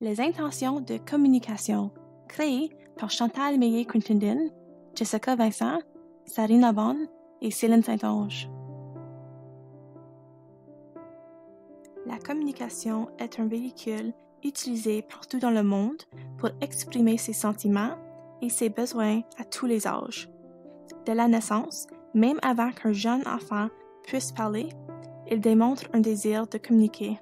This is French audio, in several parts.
Les intentions de communication, créées par Chantal Meillet-Crittenden, Jessica Vincent, Sarina Vaughan et Céline Saint-Onge. La communication est un véhicule utilisé partout dans le monde pour exprimer ses sentiments et ses besoins à tous les âges. Dès la naissance, même avant qu'un jeune enfant puisse parler, il démontre un désir de communiquer.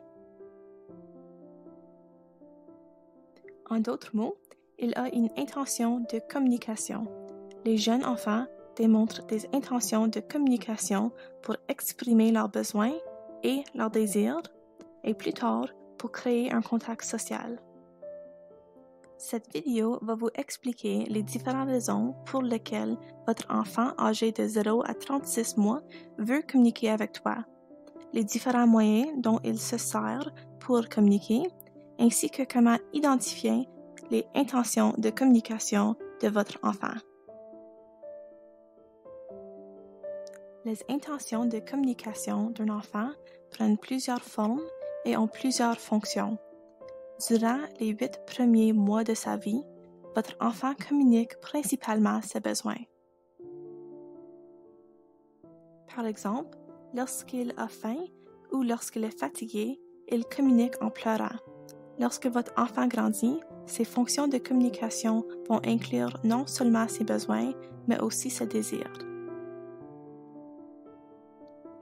En d'autres mots, il a une intention de communication. Les jeunes enfants démontrent des intentions de communication pour exprimer leurs besoins et leurs désirs, et plus tard, pour créer un contact social. Cette vidéo va vous expliquer les différentes raisons pour lesquelles votre enfant âgé de 0 à 36 mois veut communiquer avec toi, les différents moyens dont il se sert pour communiquer, ainsi que comment identifier les intentions de communication de votre enfant. Les intentions de communication d'un enfant prennent plusieurs formes et ont plusieurs fonctions. Durant les 8 premiers mois de sa vie, votre enfant communique principalement ses besoins. Par exemple, lorsqu'il a faim ou lorsqu'il est fatigué, il communique en pleurant. Lorsque votre enfant grandit, ses fonctions de communication vont inclure non seulement ses besoins, mais aussi ses désirs.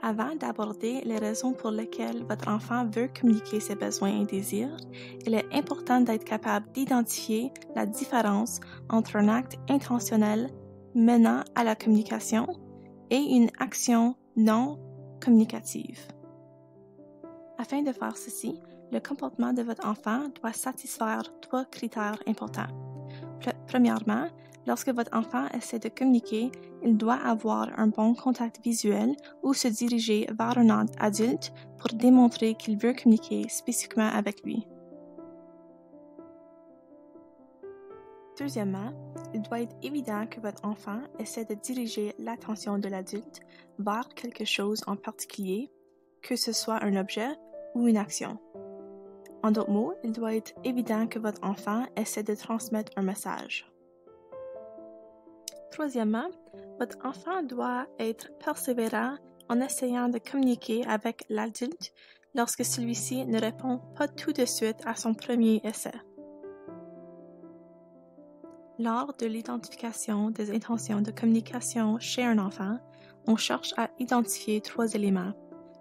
Avant d'aborder les raisons pour lesquelles votre enfant veut communiquer ses besoins et désirs, il est important d'être capable d'identifier la différence entre un acte intentionnel menant à la communication et une action non communicative. Afin de faire ceci, le comportement de votre enfant doit satisfaire 3 critères importants. Premièrement, lorsque votre enfant essaie de communiquer, il doit avoir un bon contact visuel ou se diriger vers un adulte pour démontrer qu'il veut communiquer spécifiquement avec lui. Deuxièmement, il doit être évident que votre enfant essaie de diriger l'attention de l'adulte vers quelque chose en particulier, que ce soit un objet ou une action. En d'autres mots, il doit être évident que votre enfant essaie de transmettre un message. Troisièmement, votre enfant doit être persévérant en essayant de communiquer avec l'adulte lorsque celui-ci ne répond pas tout de suite à son premier essai. Lors de l'identification des intentions de communication chez un enfant, on cherche à identifier 3 éléments: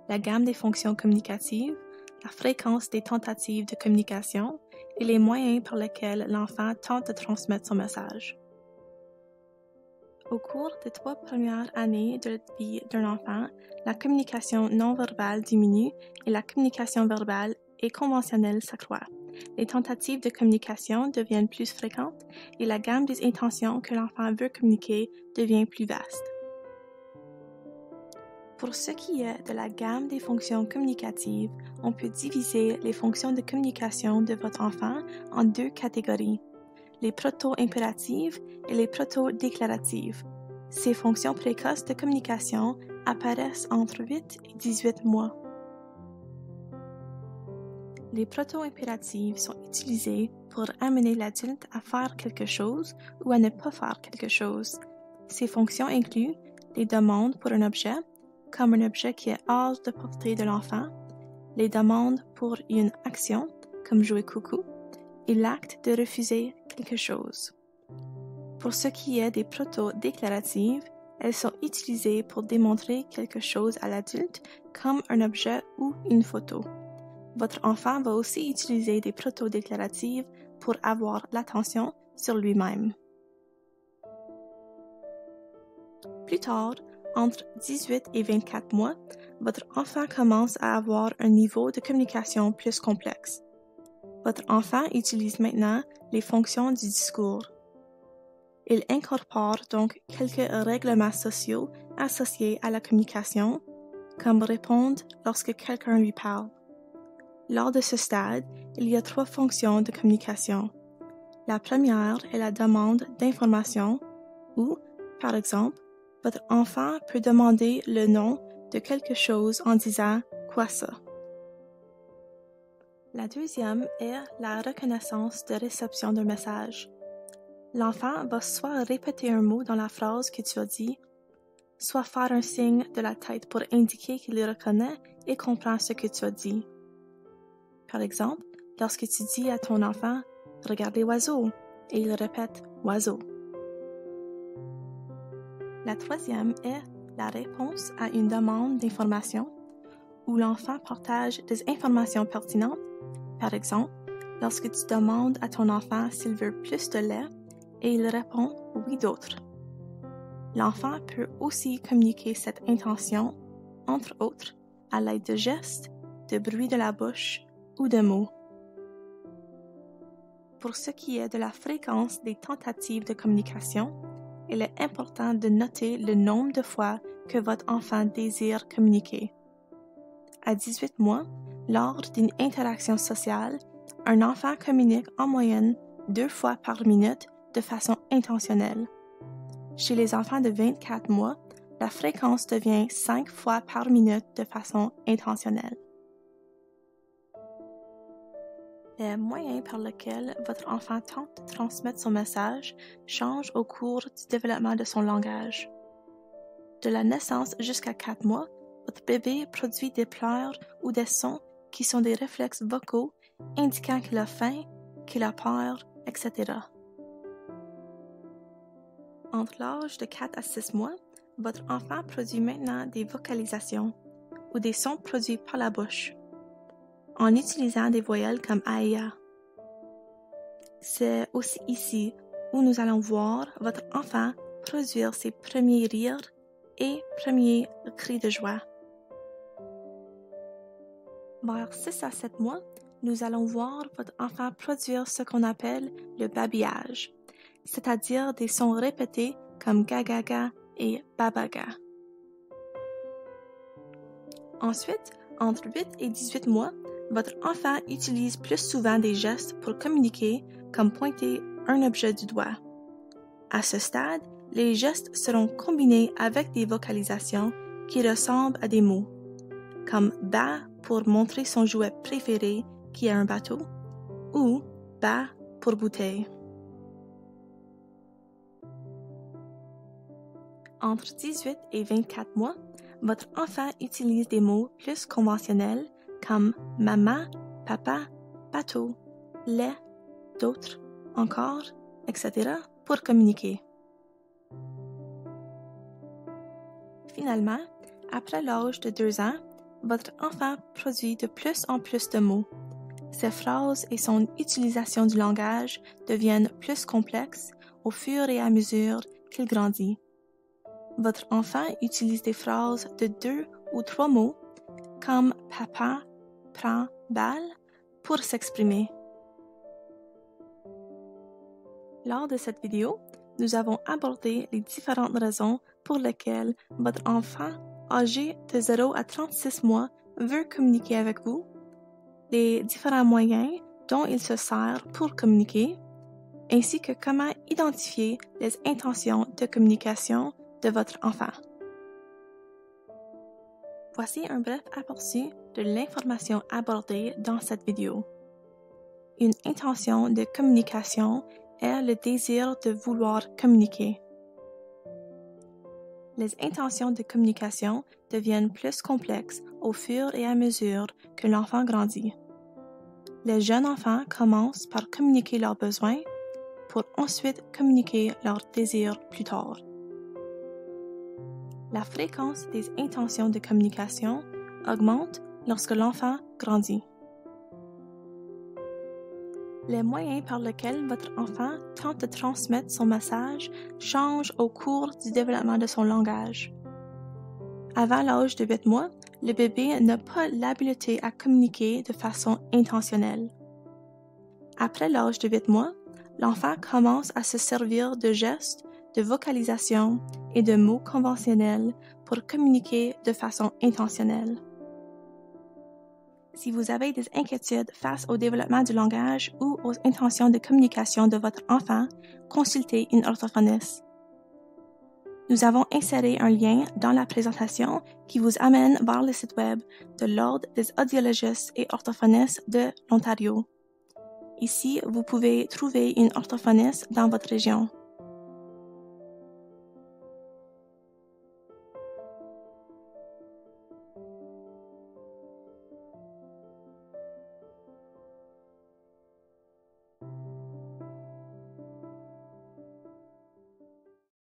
la gamme des fonctions communicatives, la fréquence des tentatives de communication et les moyens par lesquels l'enfant tente de transmettre son message. Au cours des 3 premières années de vie d'un enfant, la communication non verbale diminue et la communication verbale et conventionnelle s'accroît. Les tentatives de communication deviennent plus fréquentes et la gamme des intentions que l'enfant veut communiquer devient plus vaste. Pour ce qui est de la gamme des fonctions communicatives, on peut diviser les fonctions de communication de votre enfant en 2 catégories: les proto-impératives et les proto-déclaratives. Ces fonctions précoces de communication apparaissent entre 8 et 18 mois. Les proto-impératives sont utilisées pour amener l'adulte à faire quelque chose ou à ne pas faire quelque chose. Ces fonctions incluent les demandes pour un objet, comme un objet qui est hors de portée de l'enfant, les demandes pour une action, comme jouer coucou, et l'acte de refuser quelque chose. Pour ce qui est des proto-déclaratives, elles sont utilisées pour démontrer quelque chose à l'adulte, comme un objet ou une photo. Votre enfant va aussi utiliser des proto-déclaratives pour avoir l'attention sur lui-même. Plus tard, entre 18 et 24 mois, votre enfant commence à avoir un niveau de communication plus complexe. Votre enfant utilise maintenant les fonctions du discours. Il incorpore donc quelques règlements sociaux associés à la communication, comme répondre lorsque quelqu'un lui parle. Lors de ce stade, il y a 3 fonctions de communication. La première est la demande d'information où, par exemple, votre enfant peut demander le nom de quelque chose en disant « quoi ça ». La deuxième est la reconnaissance de réception d'un message. L'enfant va soit répéter un mot dans la phrase que tu as dit, soit faire un signe de la tête pour indiquer qu'il reconnaît et comprend ce que tu as dit. Par exemple, lorsque tu dis à ton enfant « Regarde les oiseaux » et il répète « oiseau ». La troisième est la réponse à une demande d'information où l'enfant partage des informations pertinentes. Par exemple, lorsque tu demandes à ton enfant s'il veut plus de lait et il répond « oui d'autres ». L'enfant peut aussi communiquer cette intention, entre autres, à l'aide de gestes, de bruits de la bouche ou de mots. Pour ce qui est de la fréquence des tentatives de communication, il est important de noter le nombre de fois que votre enfant désire communiquer. À 18 mois, lors d'une interaction sociale, un enfant communique en moyenne 2 fois par minute de façon intentionnelle. Chez les enfants de 24 mois, la fréquence devient 5 fois par minute de façon intentionnelle. Les moyens par lesquels votre enfant tente de transmettre son message changent au cours du développement de son langage. De la naissance jusqu'à 4 mois, votre bébé produit des pleurs ou des sons qui sont des réflexes vocaux indiquant qu'il a faim, qu'il a peur, etc. Entre l'âge de 4 à 6 mois, votre enfant produit maintenant des vocalisations ou des sons produits par la bouche, en utilisant des voyelles comme aïa. C'est aussi ici où nous allons voir votre enfant produire ses premiers rires et premiers cris de joie. Vers 6 à 7 mois, nous allons voir votre enfant produire ce qu'on appelle le babillage, c'est-à-dire des sons répétés comme gagaga et babaga. Ensuite, entre 8 et 18 mois, votre enfant utilise plus souvent des gestes pour communiquer, comme pointer un objet du doigt. À ce stade, les gestes seront combinés avec des vocalisations qui ressemblent à des mots, comme « ba » pour montrer son jouet préféré qui est un bateau, ou « ba » pour bouteille. Entre 18 et 24 mois, votre enfant utilise des mots plus conventionnels comme maman, papa, bateau, lait, d'autres, encore, etc. pour communiquer. Finalement, après l'âge de 2 ans, votre enfant produit de plus en plus de mots. Ses phrases et son utilisation du langage deviennent plus complexes au fur et à mesure qu'il grandit. Votre enfant utilise des phrases de 2 ou 3 mots, comme « papa prend balle » pour s'exprimer. Lors de cette vidéo, nous avons abordé les différentes raisons pour lesquelles votre enfant âgé de 0 à 36 mois veut communiquer avec vous, les différents moyens dont il se sert pour communiquer, ainsi que comment identifier les intentions de communication de votre enfant. Voici un bref aperçu de l'information abordée dans cette vidéo. Une intention de communication est le désir de vouloir communiquer. Les intentions de communication deviennent plus complexes au fur et à mesure que l'enfant grandit. Les jeunes enfants commencent par communiquer leurs besoins pour ensuite communiquer leurs désirs plus tard. La fréquence des intentions de communication augmente lorsque l'enfant grandit. Les moyens par lesquels votre enfant tente de transmettre son message changent au cours du développement de son langage. Avant l'âge de 8 mois, le bébé n'a pas l'habileté à communiquer de façon intentionnelle. Après l'âge de 8 mois, l'enfant commence à se servir de gestes, de vocalisation et de mots conventionnels pour communiquer de façon intentionnelle. Si vous avez des inquiétudes face au développement du langage ou aux intentions de communication de votre enfant, consultez une orthophoniste. Nous avons inséré un lien dans la présentation qui vous amène vers le site web de l'Ordre des audiologistes et orthophonistes de l'Ontario. Ici, vous pouvez trouver une orthophoniste dans votre région.